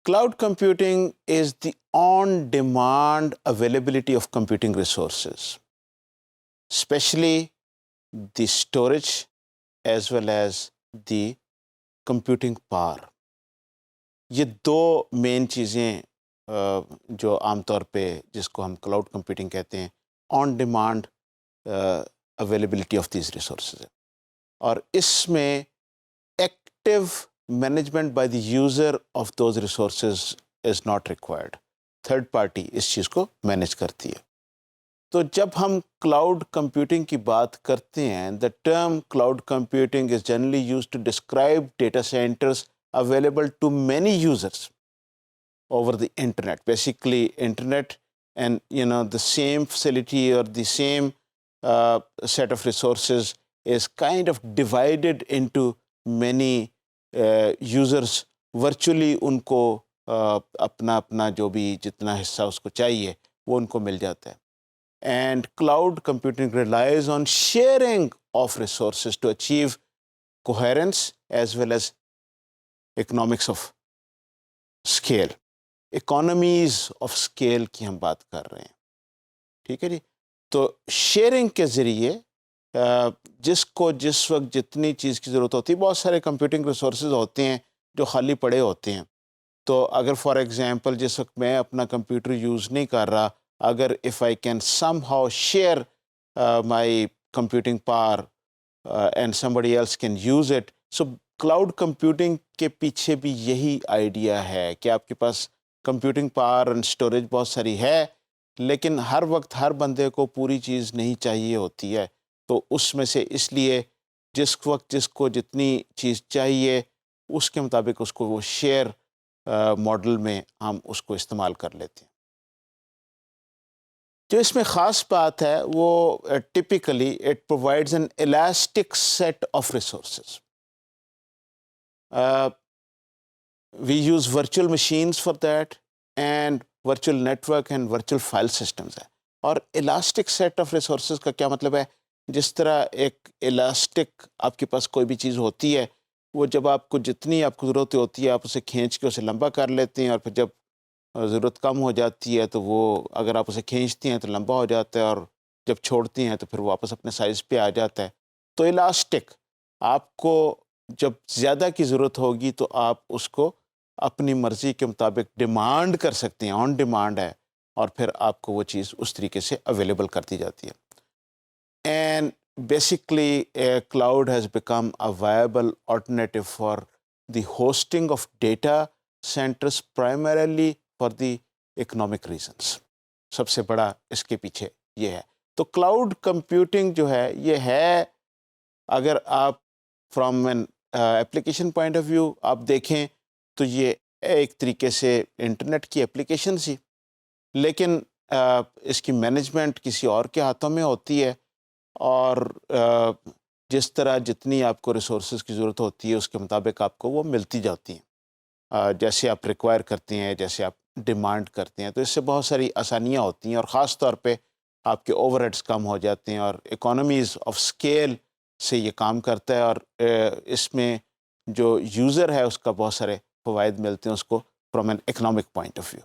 Cloud computing is the on-demand availability of computing resources, especially the storage as well as the computing power. یہ دو مین چیزیں جو عام طور پہ جس کو ہم کلاؤڈ کمپیوٹنگ کہتے ہیں، on demand availability of these resources ہے، اور اس میں active management by the user of those resources is not required. Third party اس چیز کو مینیج کرتی ہے. تو جب ہم کلاؤڈ کمپیوٹنگ کی بات کرتے ہیں، the term cloud computing is generally used to describe data centres available to many users over the internet. Basically, internet and the same facility or the same set of resources is kind of divided into many users. Virtually ان کو اپنا جو بھی جتنا حصہ اس کو چاہیے وہ ان کو مل جاتا ہے. And cloud computing relies on sharing of resources to achieve coherence as well as economics of scale, economies of scale کی ہم بات کر رہے ہیں. ٹھیک ہے جی. تو شیئرنگ کے ذریعے جس کو جس وقت جتنی چیز کی ضرورت ہوتی ہے، بہت سارے کمپیوٹنگ ریسورسز ہوتے ہیں جو خالی پڑے ہوتے ہیں. تو اگر فار ایگزامپل جس وقت میں اپنا کمپیوٹر یوز نہیں کر رہا، اگر if I can some how share my computing power and somebody else can use it. So cloud computing کے پیچھے بھی یہی آئیڈیا ہے کہ آپ کے پاس کمپیوٹنگ پاور اینڈ اسٹوریج بہت ساری ہے، لیکن ہر وقت ہر بندے کو پوری چیز نہیں چاہیے ہوتی ہے. تو اس میں سے اس لیے جس وقت جس کو جتنی چیز چاہیے اس کے مطابق اس کو وہ شیئر ماڈل میں ہم اس کو استعمال کر لیتے ہیں. جو اس میں خاص بات ہے وہ typically it provides an elastic set of resources. We use virtual machines for that and virtual network and virtual file systems ہے. اور elastic set of resources کا کیا مطلب ہے؟ جس طرح ایک elastic آپ کے پاس کوئی بھی چیز ہوتی ہے، وہ جب آپ کو جتنی آپ کو ضرورت ہوتی ہے آپ اسے کھینچ کے اسے لمبا کر لیتے ہیں، اور پھر جب ضرورت کم ہو جاتی ہے تو وہ اگر آپ اسے کھینچتی ہیں تو لمبا ہو جاتا ہے، اور جب چھوڑتی ہیں تو پھر واپس اپنے سائز پہ آ جاتا ہے. تو elastic آپ کو جب زیادہ کی ضرورت ہوگی تو آپ اس کو اپنی مرضی کے مطابق ڈیمانڈ کر سکتے ہیں، آن ڈیمانڈ ہے، اور پھر آپ کو وہ چیز اس طریقے سے اویلیبل کر دی جاتی ہے. And basically cloud has become a viable alternative for the hosting of data centres primarily for the economic reasons. سب سے بڑا اس کے پیچھے یہ ہے. تو کلاؤڈ کمپیوٹنگ جو ہے یہ ہے، اگر آپ from an application point of view آپ دیکھیں تو یہ ایک طریقے سے انٹرنیٹ کی ایپلیکیشن سی، لیکن اس کی مینجمنٹ کسی اور کے ہاتھوں میں ہوتی ہے، اور جس طرح جتنی آپ کو ریسورسز کی ضرورت ہوتی ہے اس کے مطابق آپ کو وہ ملتی جاتی ہیں، جیسے آپ ریکوائر کرتے ہیں، جیسے آپ ڈیمانڈ کرتے ہیں. تو اس سے بہت ساری آسانیاں ہوتی ہیں، اور خاص طور پہ آپ کے اوور ہیڈس کم ہو جاتے ہیں، اور اکانومیز آف اسکیل سے یہ کام کرتا ہے. اور اس میں جو یوزر ہے اس کا بہت سارے فوائد ملتے ہیں اس کو from an economic point of view.